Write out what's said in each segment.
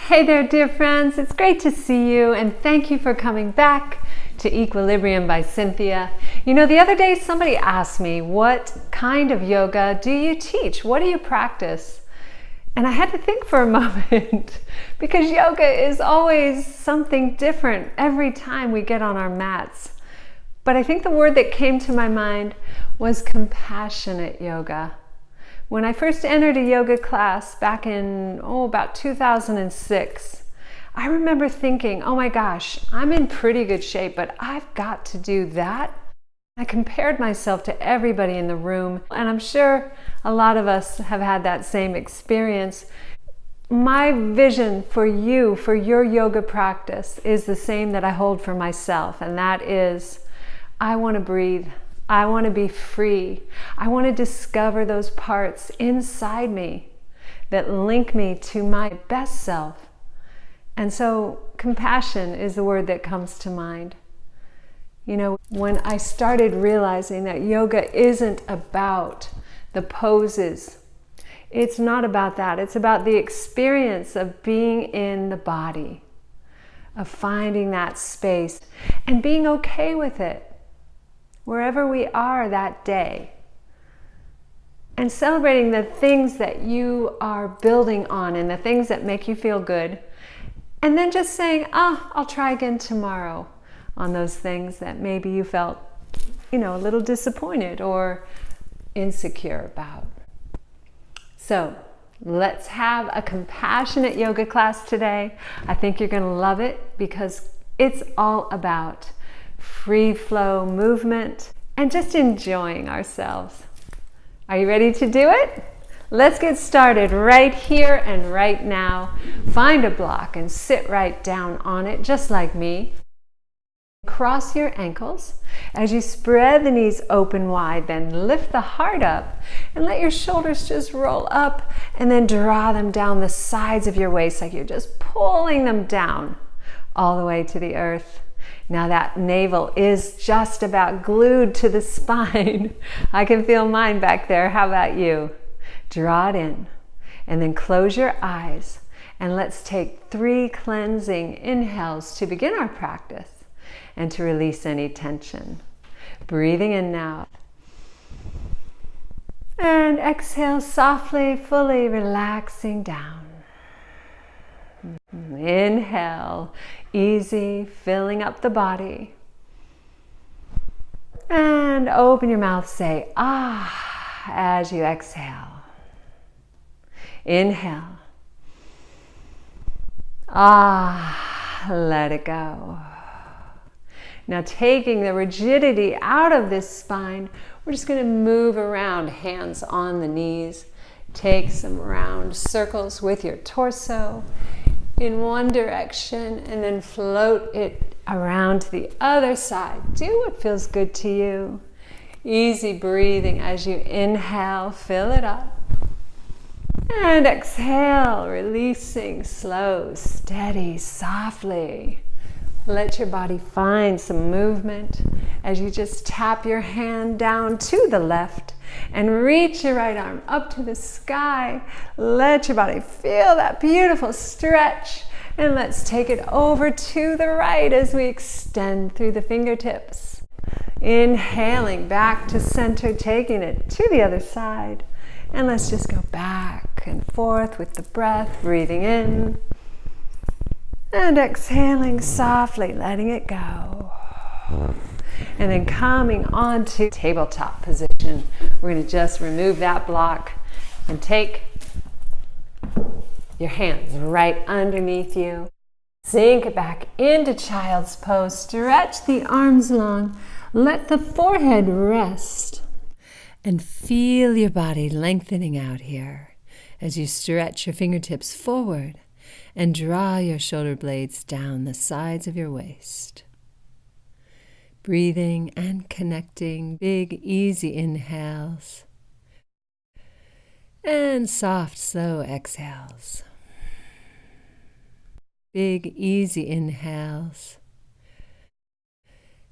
Hey there, dear friends. It's great to see you, and thank you for coming back to Equilibrium by Cynthia. You know, the other day somebody asked me, what kind of yoga do you teach? What do you practice? And I had to think for a moment because yoga is always something different every time we get on our mats. But I think the word that came to my mind was compassionate yoga. When I first entered a yoga class back in, about 2006, I remember thinking, oh my gosh, I'm in pretty good shape, but I've got to do that. I compared myself to everybody in the room, and I'm sure a lot of us have had that same experience. My vision for you, for your yoga practice, is the same that I hold for myself, and that is, I want to breathe. I want to be free. I want to discover those parts inside me that link me to my best self. And so compassion is the word that comes to mind. You know, when I started realizing that yoga isn't about the poses, it's not about that. It's about the experience of being in the body, of finding that space and being okay with it, wherever we are that day, and celebrating the things that you are building on and the things that make you feel good, and then just saying, I'll try again tomorrow on those things that maybe you felt, a little disappointed or insecure about. So let's have a compassionate yoga class today. I think you're going to love it because it's all about free flow movement and just enjoying ourselves. Are you ready to do it? Let's get started right here and right now. Find a block and sit right down on it, just like me. Cross your ankles. As you spread the knees open wide, then lift the heart up and let your shoulders just roll up, and then draw them down the sides of your waist like you're just pulling them down all the way to the earth. Now that navel is just about glued to the spine. I can feel mine back there. How about you? Draw it in and then close your eyes, and let's take 3 cleansing inhales to begin our practice and to release any tension. Breathing in now. And exhale softly, fully relaxing down. Inhale, easy, filling up the body. And open your mouth, say as you exhale. Inhale. Let it go. Now taking the rigidity out of this spine, we're just going to move around, hands on the knees. Take some round circles with your torso in one direction, and then float it around to the other side. Do what feels good to you. Easy breathing as you inhale, fill it up. And exhale, releasing slow, steady, softly. Let your body find some movement as you just tap your hand down to the left and reach your right arm up to the sky. Let your body feel that beautiful stretch. And let's take it over to the right as we extend through the fingertips. Inhaling back to center, taking it to the other side. And let's just go back and forth with the breath, breathing in. And exhaling softly, letting it go. And then coming on to tabletop position. We're going to just remove that block and take your hands right underneath you. Sink it back into child's pose. Stretch the arms long. Let the forehead rest. And feel your body lengthening out here as you stretch your fingertips forward and draw your shoulder blades down the sides of your waist. Breathing and connecting, big, easy inhales and soft, slow exhales. Big, easy inhales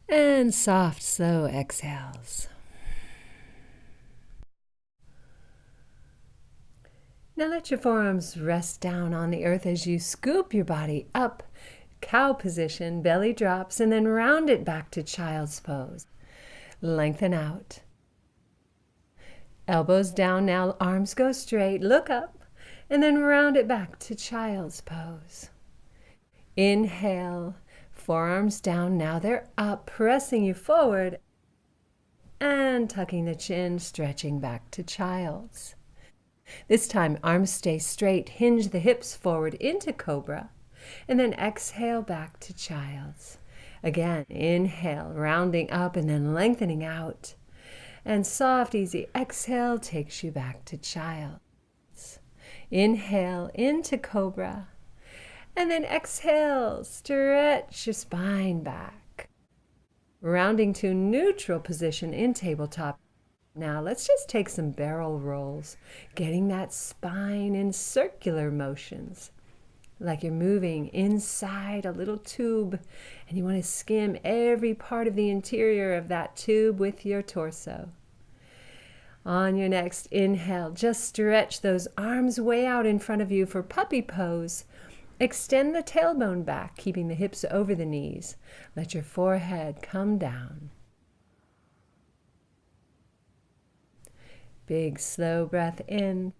and soft, slow exhales. Now let your forearms rest down on the earth as you scoop your body up, cow position, belly drops, and then round it back to child's pose. Lengthen out. Elbows down now, arms go straight, look up, and then round it back to child's pose. Inhale, forearms down, now they're up, pressing you forward, and tucking the chin, stretching back to child's. This time, arms stay straight, hinge the hips forward into cobra, and then exhale back to child's. Again, inhale, rounding up and then lengthening out. And soft, easy exhale takes you back to child's. Inhale into cobra, and then exhale, stretch your spine back. Rounding to neutral position in tabletop. Now let's just take some barrel rolls, getting that spine in circular motions, like you're moving inside a little tube, and you want to skim every part of the interior of that tube with your torso. On your next inhale, just stretch those arms way out in front of you for puppy pose. Extend the tailbone back, keeping the hips over the knees. Let your forehead come down. Big, slow breath in,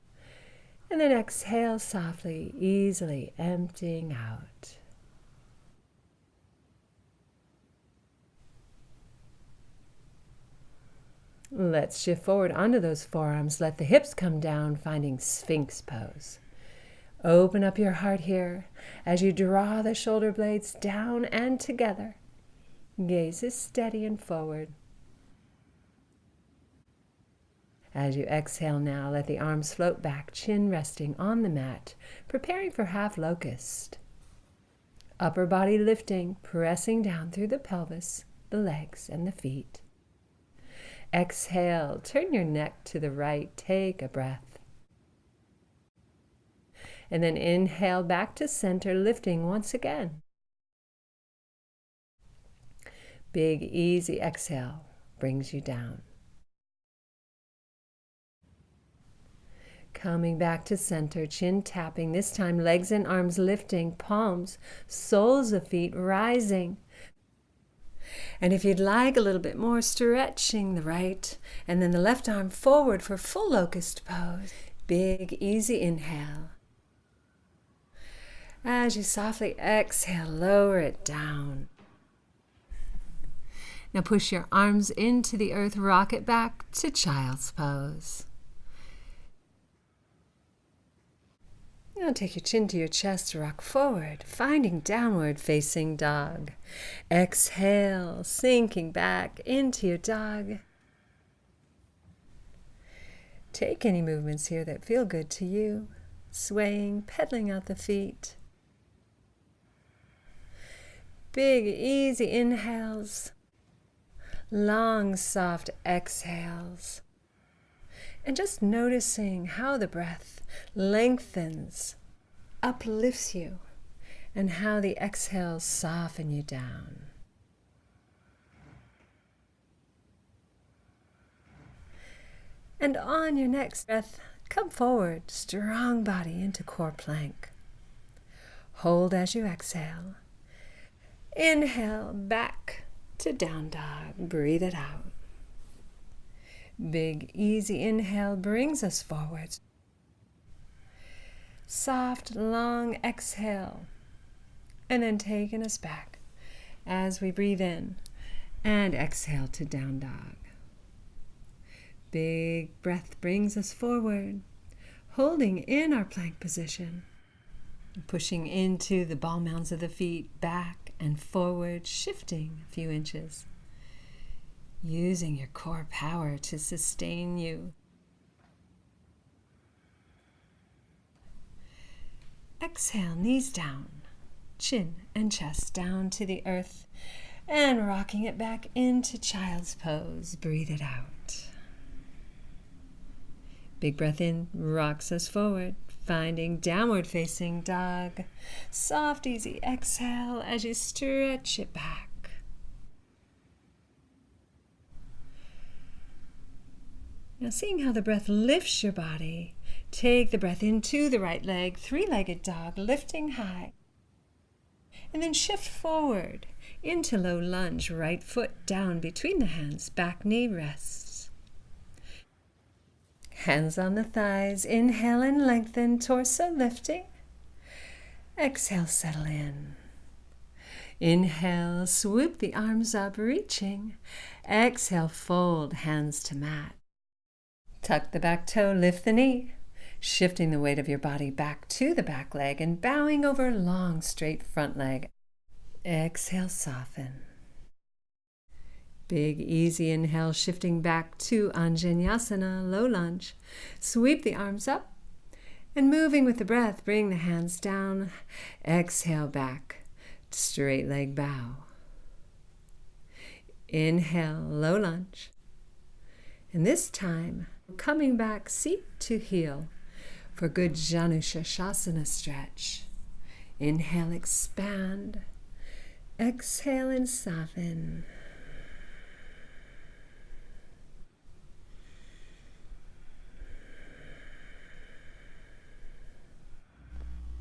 and then exhale softly, easily emptying out. Let's shift forward onto those forearms. Let the hips come down, finding Sphinx pose. Open up your heart here as you draw the shoulder blades down and together. Gaze is steady and forward. As you exhale now, let the arms float back, chin resting on the mat, preparing for half locust. Upper body lifting, pressing down through the pelvis, the legs, and the feet. Exhale, turn your neck to the right, take a breath. And then inhale back to center, lifting once again. Big, easy exhale brings you down. Coming back to center, chin tapping, this time legs and arms lifting, palms, soles of feet rising. And if you'd like a little bit more, stretching the right and then the left arm forward for full locust pose. Big, easy inhale. As you softly exhale, lower it down. Now push your arms into the earth, rock it back to child's pose. Now take your chin to your chest, rock forward, finding downward facing dog. Exhale, sinking back into your dog. Take any movements here that feel good to you, swaying, pedaling out the feet. Big, easy inhales, long, soft exhales. And just noticing how the breath lengthens, uplifts you, and how the exhales soften you down. And on your next breath, come forward, strong body into core plank. Hold as you exhale. Inhale back to down dog. Breathe it out. Big, easy inhale brings us forward. Soft, long exhale, and then taking us back as we breathe in and exhale to down dog. Big breath brings us forward, holding in our plank position, pushing into the ball mounds of the feet, back and forward, shifting a few inches. Using your core power to sustain you. Exhale, knees down, chin and chest down to the earth, and rocking it back into child's pose. Breathe it out. Big breath in, rocks us forward, finding downward facing dog. Soft, easy exhale as you stretch it back. Now seeing how the breath lifts your body, Take the breath into the right leg, three-legged dog, lifting high. And then shift forward into low lunge, right foot down between the hands, back knee rests. Hands on the thighs, inhale and lengthen, torso lifting. Exhale, settle in. Inhale, swoop the arms up, reaching. Exhale, fold, hands to mat. Tuck the back toe, lift the knee, shifting the weight of your body back to the back leg and bowing over long, straight front leg. Exhale, soften. Big, easy inhale, shifting back to Vinyasa, low lunge. Sweep the arms up and moving with the breath, bring the hands down. Exhale, back, straight leg bow. Inhale, low lunge. And this time, coming back seat to heel for good Janushirshasana stretch. Inhale, expand. Exhale and soften.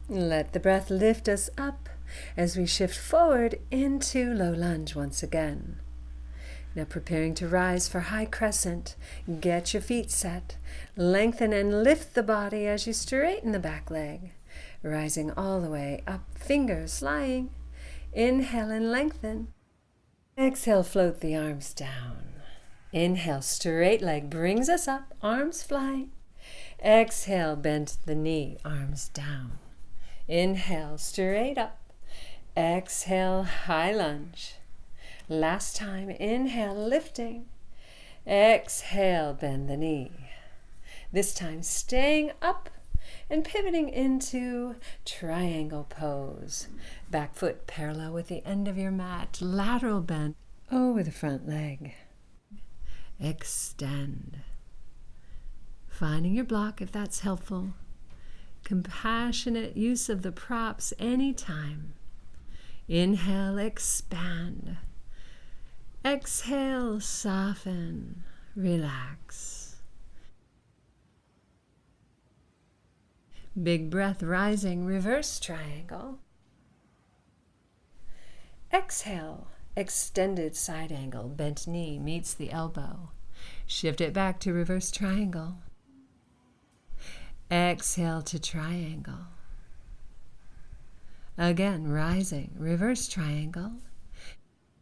Let the breath lift us up as we shift forward into low lunge once again. Now preparing to rise for high crescent. Get your feet set. Lengthen and lift the body as you straighten the back leg. Rising all the way up, fingers flying. Inhale and lengthen. Exhale, float the arms down. Inhale, straight leg brings us up, arms flying. Exhale, bend the knee, arms down. Inhale, straight up. Exhale, high lunge. Last time, inhale, lifting. Exhale, bend the knee. This time, staying up and pivoting into triangle pose. Back foot parallel with the end of your mat. Lateral bend over the front leg. Extend. Finding your block if that's helpful. Compassionate use of the props anytime. Inhale, expand. Exhale, soften, relax. Big breath rising, reverse triangle. Exhale, extended side angle, bent knee meets the elbow. Shift it back to reverse triangle. Exhale to triangle. Again, rising, reverse triangle.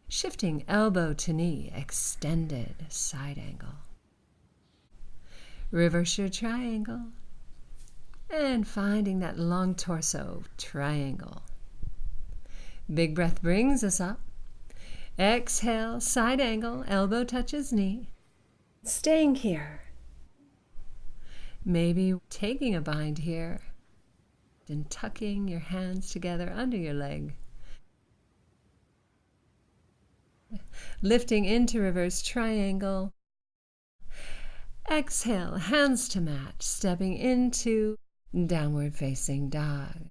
Shifting elbow to knee, extended side angle. Reverse your triangle. And finding that long torso, triangle. Big breath brings us up. Exhale, side angle, elbow touches knee. Staying here. Maybe taking a bind here. And tucking your hands together under your leg. Lifting into reverse triangle. Exhale, hands to mat, stepping into downward facing dog.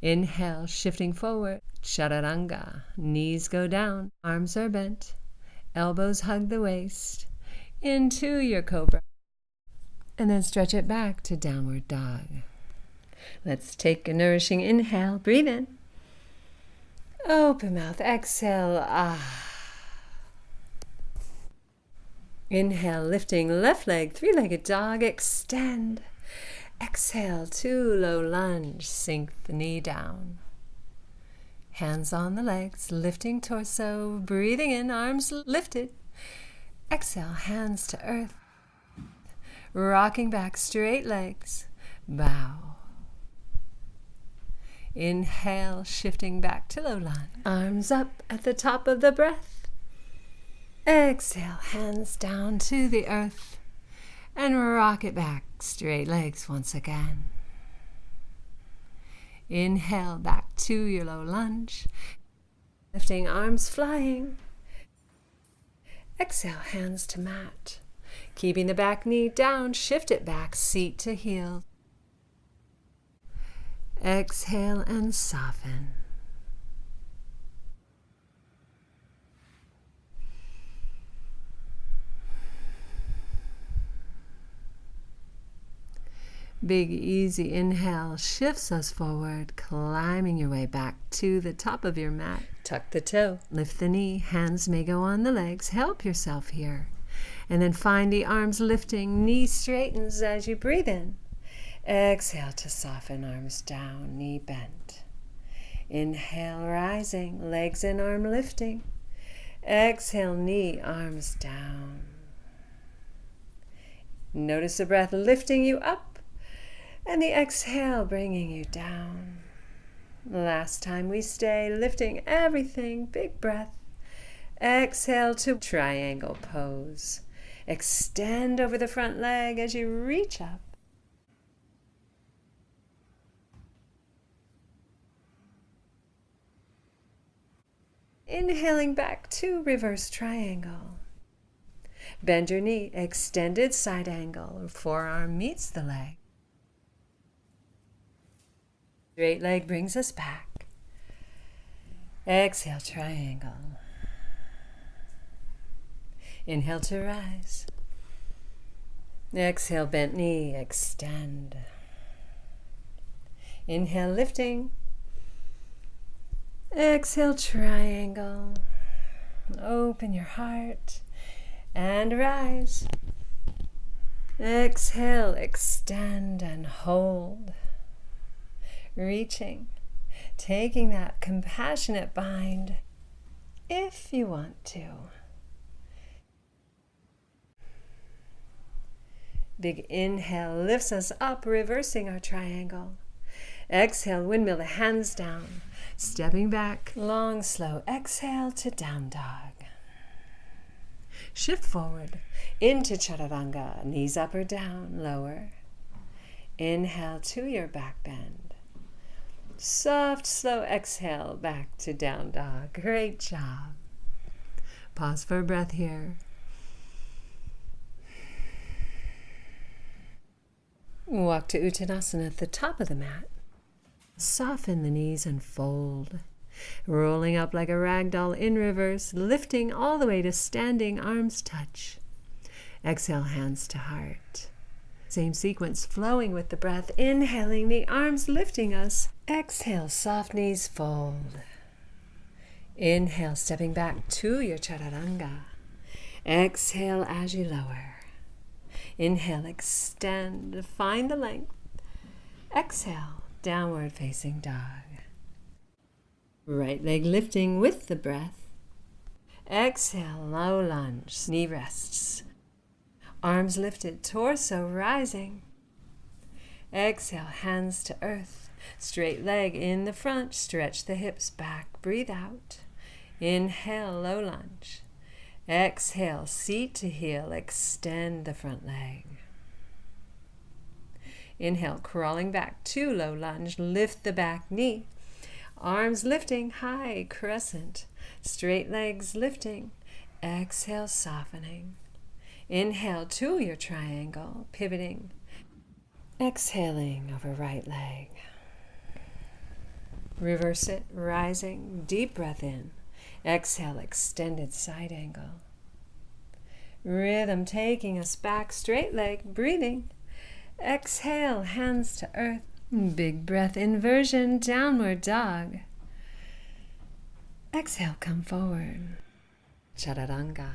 Inhale, shifting forward, chaturanga. Knees go down, arms are bent, elbows hug the waist, into your cobra. And then stretch it back to downward dog. Let's take a nourishing inhale, breathe in. Open mouth, exhale, Inhale, lifting left leg, three-legged dog, extend. Exhale, to low lunge, sink the knee down. Hands on the legs, lifting torso, breathing in, arms lifted. Exhale, hands to earth. Rocking back, straight legs, bow. Inhale, shifting back to low lunge. Arms up at the top of the breath. Exhale, hands down to the earth. And rock it back, straight legs once again. Inhale, back to your low lunge. Lifting arms flying. Exhale, hands to mat. Keeping the back knee down, shift it back, seat to heel. Exhale and soften. Big, easy inhale shifts us forward, climbing your way back to the top of your mat. Tuck the toe, lift the knee, hands may go on the legs. Help yourself here. And then find the arms lifting, knee straightens as you breathe in. Exhale to soften, arms down, knee bent. Inhale, rising, legs and arm lifting. Exhale, knee, arms down. Notice the breath lifting you up and the exhale bringing you down. Last time we stay, lifting everything, big breath. Exhale to triangle pose. Extend over the front leg as you reach up. Inhaling back to reverse triangle. Bend your knee, extended side angle. Forearm meets the leg. Straight leg brings us back. Exhale, triangle. Inhale to rise. Exhale, bent knee, extend. Inhale, lifting. Exhale, triangle. Open your heart and rise. Exhale, extend and hold. Reaching, taking that compassionate bind if you want to. Big inhale lifts us up, reversing our triangle. Exhale, windmill the hands down. Stepping back, long, slow exhale to down dog. Shift forward into chaturanga, knees up or down, lower. Inhale to your back bend. Soft, slow exhale back to down dog. Great job. Pause for a breath here. Walk to Uttanasana at the top of the mat. Soften the knees and fold. Rolling up like a rag doll in reverse, lifting all the way to standing, arms touch. Exhale, hands to heart. Same sequence, flowing with the breath. Inhaling, the arms lifting us. Exhale, soft knees fold. Inhale, stepping back to your chaturanga. Exhale as you lower. Inhale, extend, find the length. Exhale, downward facing dog. Right leg lifting with the breath. Exhale, low lunge, knee rests. Arms lifted, torso rising. Exhale, hands to earth. Straight leg in the front, stretch the hips back, breathe out. Inhale, low lunge. Exhale, seat to heel, extend the front leg. Inhale, crawling back to low lunge, lift the back knee. Arms lifting, high crescent. Straight legs lifting. Exhale, softening. Inhale to your triangle, pivoting. Exhaling over right leg. Reverse it, rising, deep breath in. Exhale, extended side angle. Rhythm taking us back, straight leg, breathing. Exhale, hands to earth. Big breath, inversion, downward dog. Exhale, come forward. Chaturanga.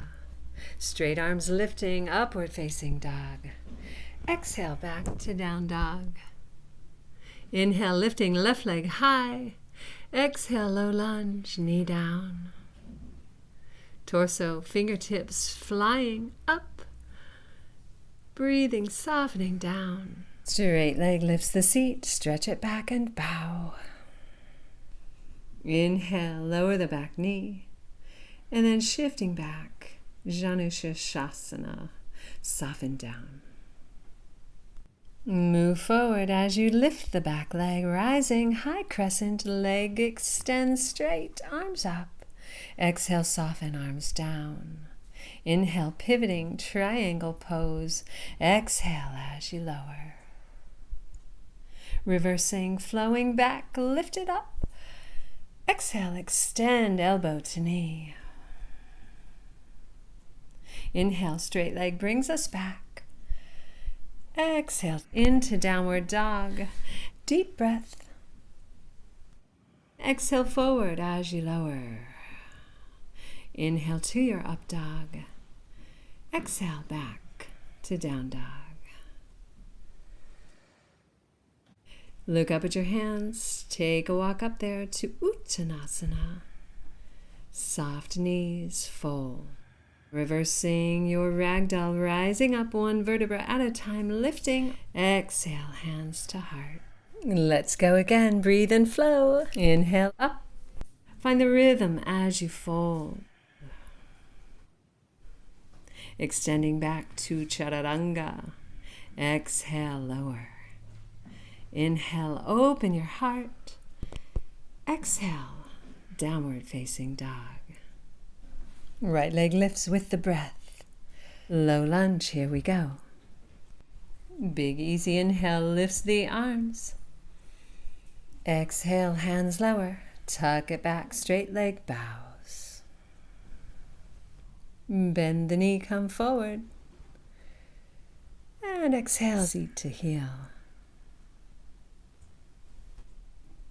Straight arms lifting, upward facing dog. Exhale, back to down dog. Inhale, lifting left leg high. Exhale, low lunge, knee down. Torso, fingertips flying up. Breathing, softening down. Straight leg lifts the seat, stretch it back and bow. Inhale, lower the back knee. And then shifting back, Janushirshasana, soften down. Move forward as you lift the back leg, rising, high crescent, leg extends straight, arms up. Exhale, soften, arms down. Inhale, pivoting, triangle pose. Exhale as you lower. Reversing, flowing back, lift it up. Exhale, extend, elbow to knee. Inhale, straight leg brings us back. Exhale into downward dog. Deep breath. Exhale forward as you lower. Inhale to your up dog. Exhale back to down dog. Look up at your hands. Take a walk up there to Uttanasana. Soft knees, fold. Reversing your ragdoll, rising up one vertebra at a time, lifting. Exhale, hands to heart. Let's go again. Breathe and flow. Inhale up. Find the rhythm as you fold. Extending back to Chaturanga. Exhale, lower. Inhale, open your heart. Exhale, downward facing dog. Right leg lifts with the breath. Low lunge, here we go. Big easy inhale lifts the arms. Exhale, hands lower. Tuck it back, straight leg bows. Bend the knee, come forward. And exhale, seat to heel.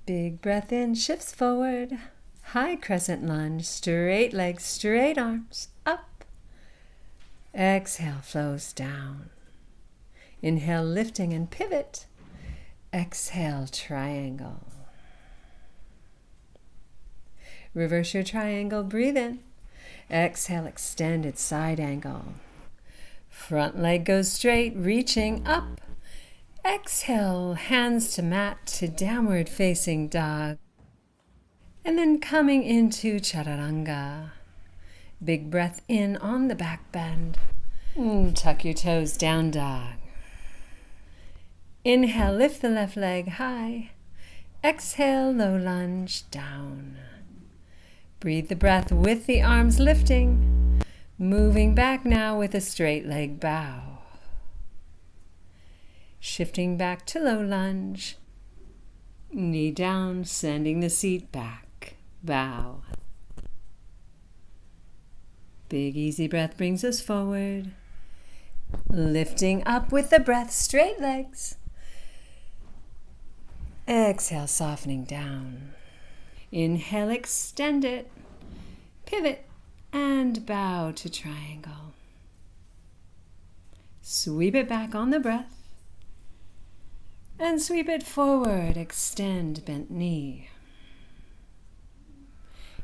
Big breath in, shifts forward. High crescent lunge, straight legs, straight arms, up. Exhale, flows down. Inhale, lifting and pivot. Exhale, triangle. Reverse your triangle, breathe in. Exhale, extended side angle. Front leg goes straight, reaching up. Exhale, hands to mat to downward facing dog. And then coming into Chaturanga. Big breath in on the back bend. Tuck your toes, down dog. Inhale, lift the left leg high. Exhale, low lunge, down. Breathe the breath with the arms lifting. Moving back now with a straight leg bow. Shifting back to low lunge. Knee down, sending the seat back. Bow. Big easy breath brings us forward. Lifting up with the breath, straight legs. Exhale, softening down. Inhale, extend it. Pivot and bow to triangle. Sweep it back on the breath. And sweep it forward, extend bent knee.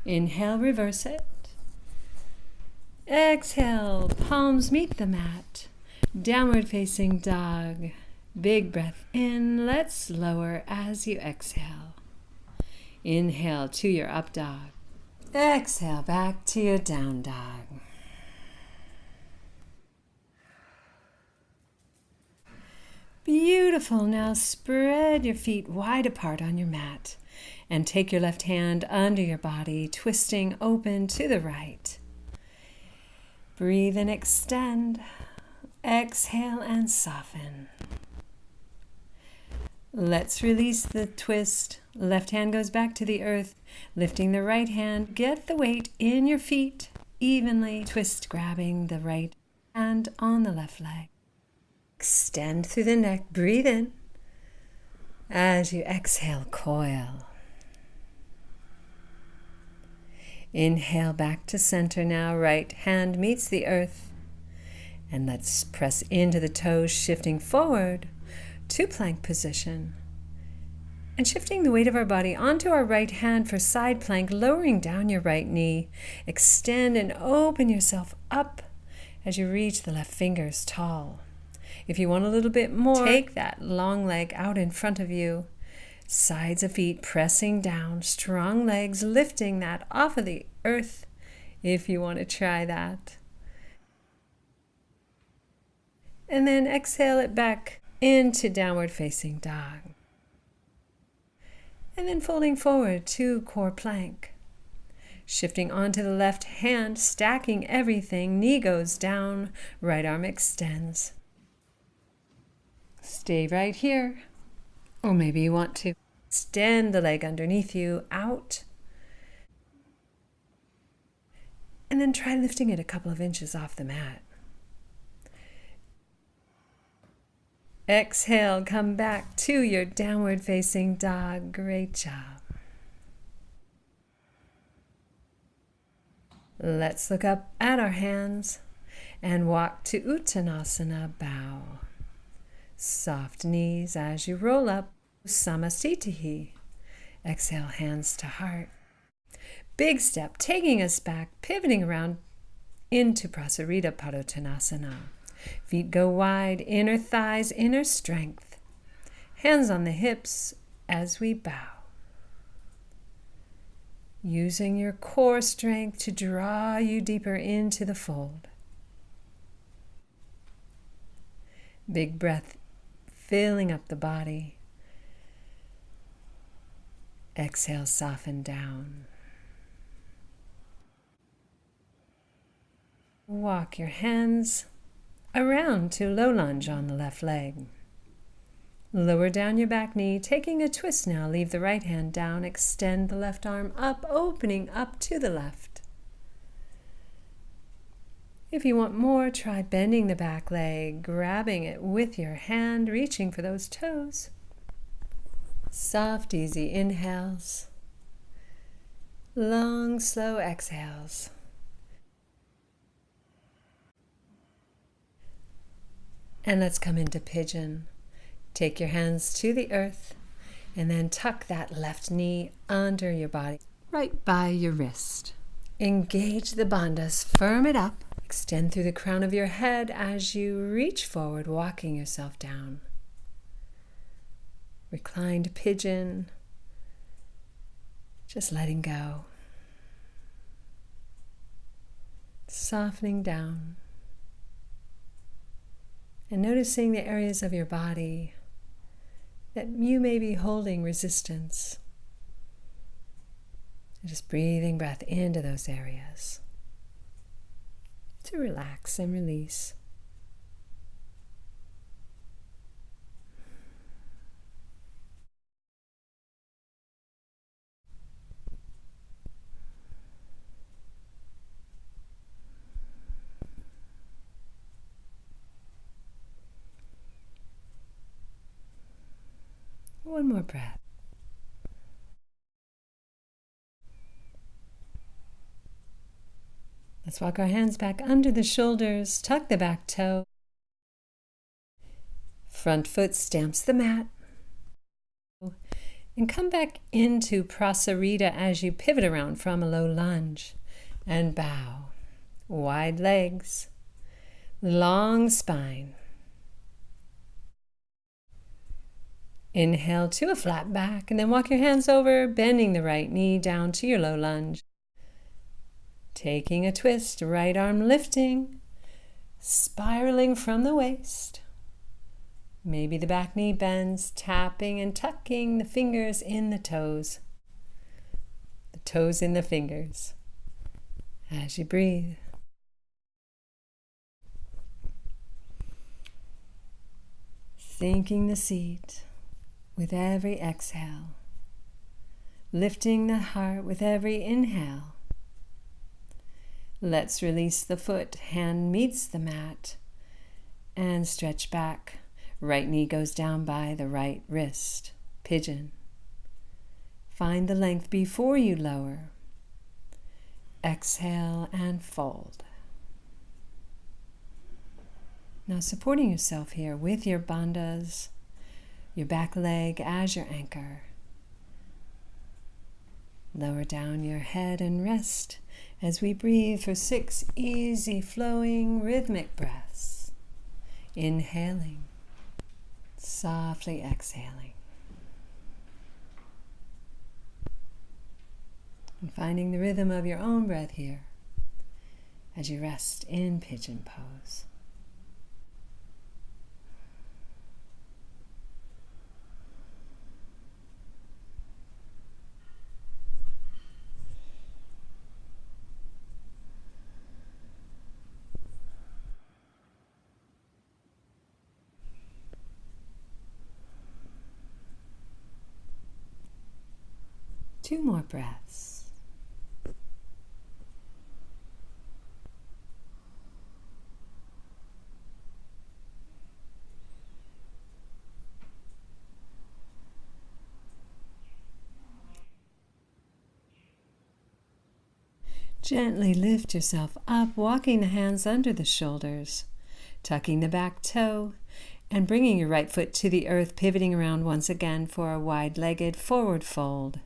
Inhale, reverse it. Exhale, palms meet the mat. Downward facing dog. Big breath in, let's lower as you exhale. Inhale to your up dog. Exhale back to your down dog. Beautiful. Now spread your feet wide apart on your mat and take your left hand under your body, twisting open to the right. Breathe and extend. Exhale and soften. Let's release the twist. Left hand goes back to the earth, lifting the right hand. Get the weight in your feet evenly. Twist, grabbing the right hand on the left leg. Extend through the neck. Breathe in. As you exhale, coil. Inhale back to center now. Right hand meets the earth. And let's press into the toes, shifting forward to plank position. And shifting the weight of our body onto our right hand for side plank, lowering down your right knee. Extend and open yourself up as you reach the left fingers tall. If you want a little bit more, take that long leg out in front of you. Sides of feet pressing down, strong legs lifting that off of the earth if you want to try that. And then exhale it back into downward facing dog. And then folding forward to core plank. Shifting onto the left hand, stacking everything. Knee goes down, right arm extends. Stay right here. Or maybe you want to extend the leg underneath you out. And then try lifting it a couple of inches off the mat. Exhale, come back to your downward facing dog. Great job. Let's look up at our hands and walk to Uttanasana, bow. Soft knees as you roll up, Samasthiti. Exhale, hands to heart. Big step, taking us back, pivoting around into Prasarita Padottanasana. Feet go wide, inner thighs, inner strength. Hands on the hips as we bow. Using your core strength to draw you deeper into the fold. Big breath filling up the body. Exhale, soften down. Walk your hands around to low lunge on the left leg. Lower down your back knee, taking a twist now. Leave the right hand down, extend the left arm up, opening up to the left. If you want more, try bending the back leg, grabbing it with your hand, reaching for those toes. Soft, easy inhales. Long, slow exhales. And let's come into Pigeon. Take your hands to the earth and then tuck that left knee under your body, right by your wrist. Engage the bandhas, firm it up. Extend through the crown of your head as you reach forward, walking yourself down. Reclined Pigeon, just letting go. Softening down. And noticing the areas of your body that you may be holding resistance. And just breathing breath into those areas to relax and release. One more breath. Let's walk our hands back under the shoulders, tuck the back toe. Front foot stamps the mat. And come back into Prasarita as you pivot around from a low lunge and bow. Wide legs, long spine. Inhale to a flat back and then walk your hands over, bending the right knee down to your low lunge. Taking a twist, right arm lifting, spiraling from the waist. Maybe the back knee bends, tapping and tucking the fingers in the toes in the fingers as you breathe. Sinking the seat with every exhale, lifting the heart with every inhale. Let's release the foot, hand meets the mat, and stretch back. Right knee goes down by the right wrist. Pigeon. Find the length before you lower. Exhale and fold. Now supporting yourself here with your bandhas, your back leg as your anchor. Lower down your head and rest as we breathe for 6 easy, flowing, rhythmic breaths. Inhaling, softly exhaling. And finding the rhythm of your own breath here as you rest in Pigeon pose. Two more breaths. Gently lift yourself up, walking the hands under the shoulders, tucking the back toe, and bringing your right foot to the earth, pivoting around once again for a wide-legged forward fold.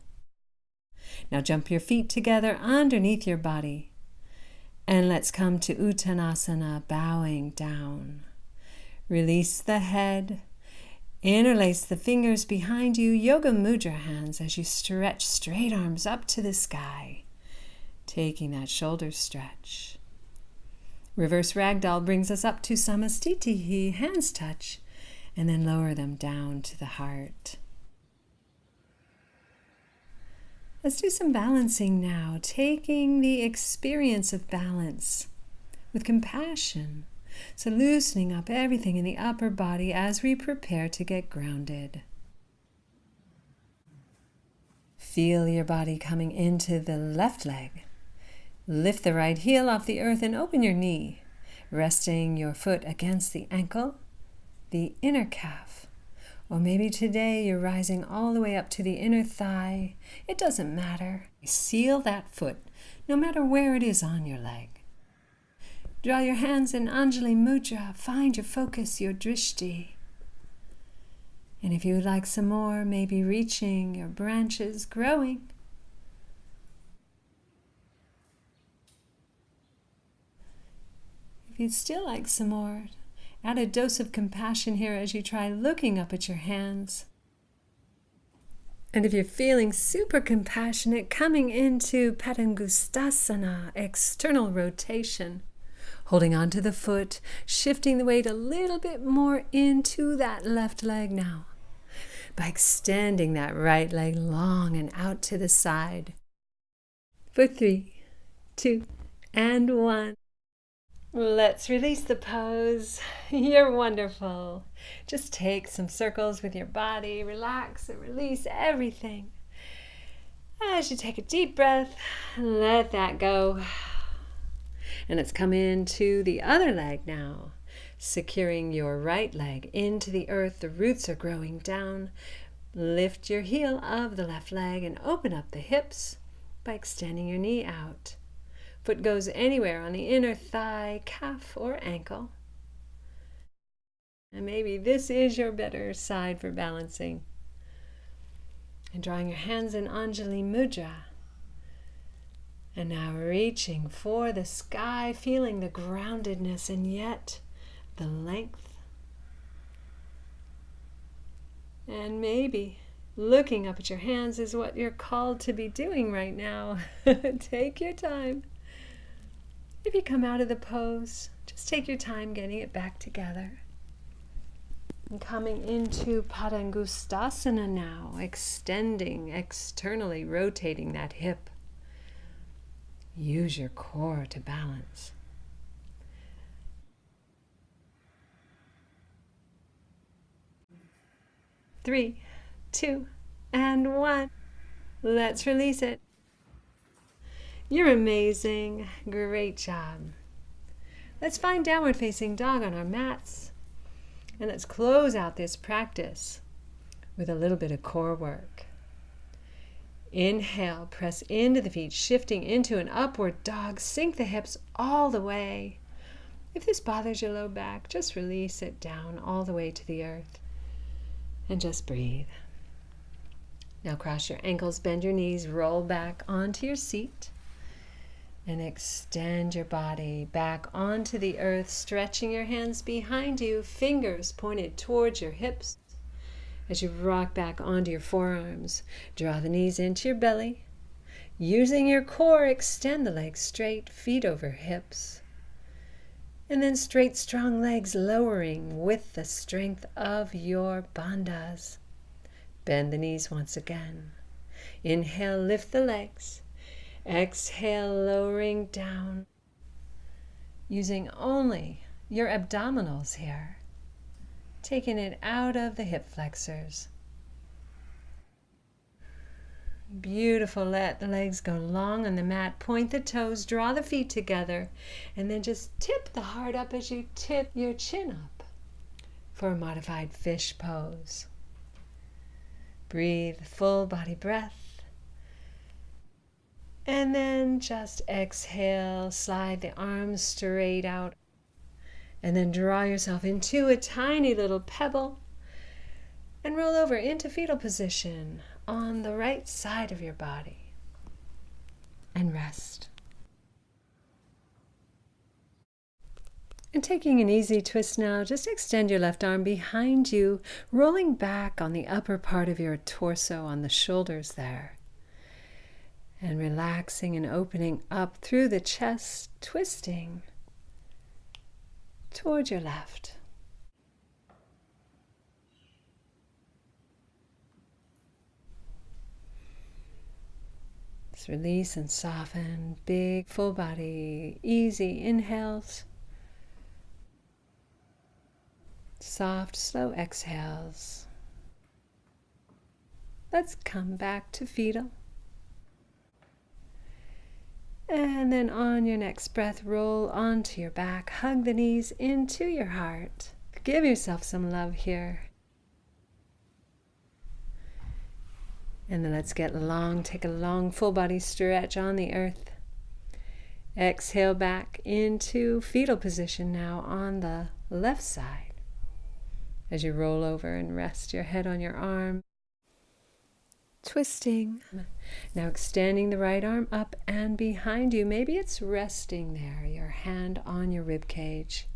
Now jump your feet together underneath your body. And let's come to Uttanasana, bowing down. Release the head. Interlace the fingers behind you, Yoga Mudra hands as you stretch straight arms up to the sky, taking that shoulder stretch. Reverse Ragdoll brings us up to Samastitihi, hands touch, and then lower them down to the heart. Let's do some balancing now, taking the experience of balance with compassion. So loosening up everything in the upper body as we prepare to get grounded. Feel your body coming into the left leg. Lift the right heel off the earth and open your knee, resting your foot against the ankle, the inner calf. Or maybe today you're rising all the way up to the inner thigh. It doesn't matter. Seal that foot, no matter where it is on your leg. Draw your hands in Anjali Mudra. Find your focus, your drishti. And if you would like some more, maybe reaching your branches, growing. If you'd still like some more, add a dose of compassion here as you try looking up at your hands. And if you're feeling super compassionate, coming into Padangustasana, external rotation. Holding onto the foot, shifting the weight a little bit more into that left leg now. By extending that right leg long and out to the side. For 3, 2, and 1. Let's release the pose. You're wonderful. Just take some circles with your body. Relax and release everything. As you take a deep breath, let that go. And let's come into the other leg now. Securing your right leg into the earth. The roots are growing down. Lift your heel of the left leg and open up the hips by extending your knee out. Foot goes anywhere on the inner thigh, calf, or ankle. And maybe this is your better side for balancing. And drawing your hands in Anjali Mudra. And now reaching for the sky, feeling the groundedness and yet the length. And maybe looking up at your hands is what you're called to be doing right now. Take your time. If you come out of the pose, just take your time getting it back together. And coming into Padangustasana now, extending, externally rotating that hip. Use your core to balance. Three, 2, and 1. Let's release it. You're amazing. Great job. Let's find downward facing dog on our mats. And let's close out this practice with a little bit of core work. Inhale, press into the feet, shifting into an upward dog. Sink the hips all the way. If this bothers your low back, just release it down all the way to the earth. And just breathe. Now cross your ankles, bend your knees, roll back onto your seat. And extend your body back onto the earth, stretching your hands behind you, fingers pointed towards your hips. As you rock back onto your forearms, draw the knees into your belly. Using your core, extend the legs straight, feet over hips. And then straight, strong legs lowering with the strength of your bandhas. Bend the knees once again. Inhale, lift the legs. Exhale, lowering down. Using only your abdominals here. Taking it out of the hip flexors. Beautiful. Let the legs go long on the mat. Point the toes, draw the feet together, and then just tip the heart up as you tip your chin up for a modified fish pose. Breathe full body breath. And then just exhale, slide the arms straight out. And then draw yourself into a tiny little pebble and roll over into fetal position on the right side of your body. And rest. And taking an easy twist now, just extend your left arm behind you, rolling back on the upper part of your torso, on the shoulders there. And relaxing and opening up through the chest, twisting toward your left. Just release and soften, big full body, easy inhales. Soft, slow exhales. Let's come back to fetal. And then on your next breath, roll onto your back. Hug the knees into your heart. Give yourself some love here. And then let's get long, take a long full body stretch on the earth. Exhale back into fetal position now on the left side. As you roll over and rest your head on your arm. Twisting. Now extending the right arm up and behind you. Maybe it's resting there, your hand on your rib cage.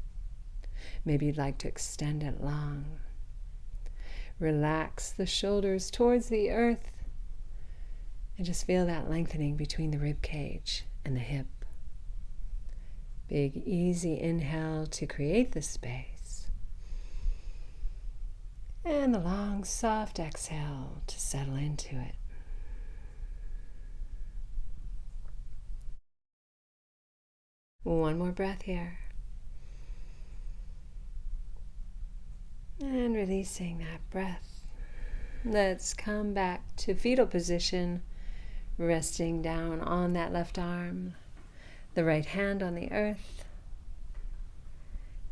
Maybe you'd like to extend it long. Relax the shoulders towards the earth and just feel that lengthening between the rib cage and the hip. Big easy inhale to create the space. And the long, soft exhale to settle into it. One more breath here. And releasing that breath. Let's come back to fetal position, resting down on that left arm, the right hand on the earth.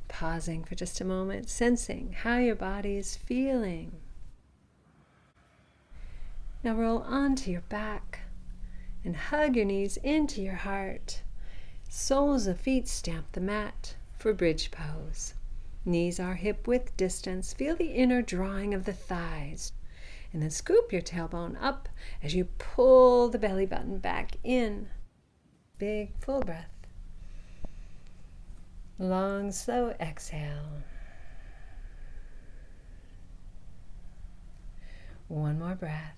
Pausing for just a moment, sensing how your body is feeling. Now roll onto your back and hug your knees into your heart. Soles of feet stamp the mat for bridge pose. Knees are hip width distance. Feel the inner drawing of the thighs. And then scoop your tailbone up as you pull the belly button back in. Big full breath. Long, slow exhale. One more breath.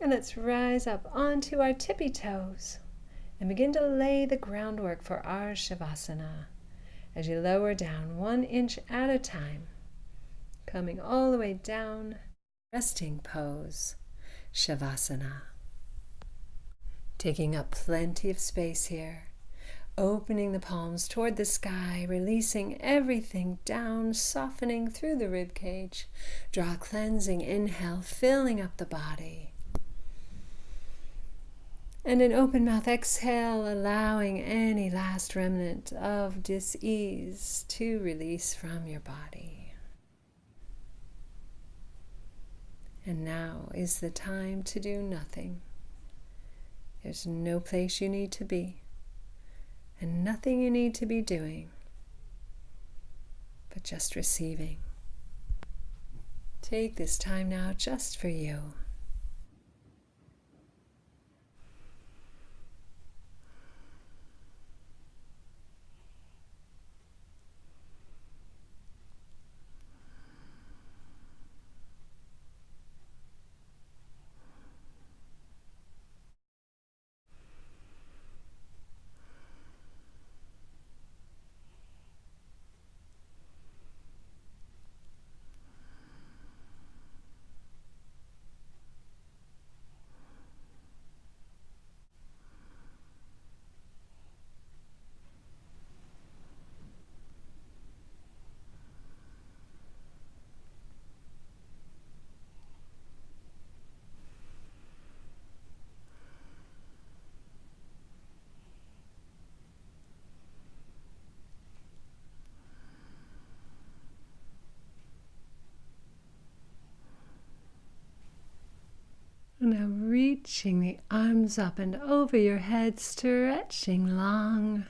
And let's rise up onto our tippy toes and begin to lay the groundwork for our Savasana as you lower down 1 inch at a time, coming all the way down. Resting pose, Savasana. Taking up plenty of space here. Opening the palms toward the sky, releasing everything down, softening through the rib cage. Draw a cleansing inhale, filling up the body. And an open mouth exhale, allowing any last remnant of dis-ease to release from your body. And now is the time to do nothing. There's no place you need to be, and nothing you need to be doing, but just receiving. Take this time now just for you. reaching the arms up and over your head, stretching long,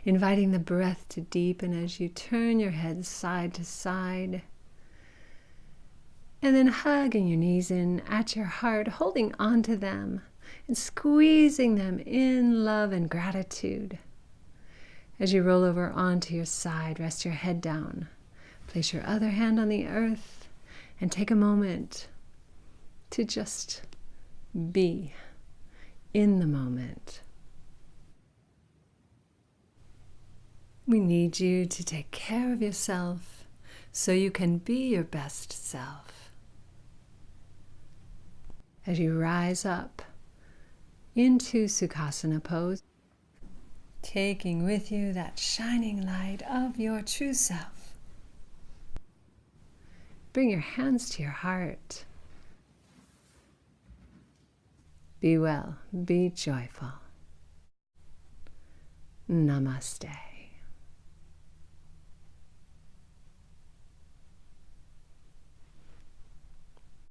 inviting the breath to deepen as you turn your head side to side. And then hugging your knees in at your heart, holding onto them and squeezing them in love and gratitude. As you roll over onto your side, rest your head down. Place your other hand on the earth and take a moment to just be in the moment. We need you to take care of yourself so you can be your best self. As you rise up into Sukhasana pose, taking with you that shining light of your true self. Bring your hands to your heart. Be well, be joyful. Namaste.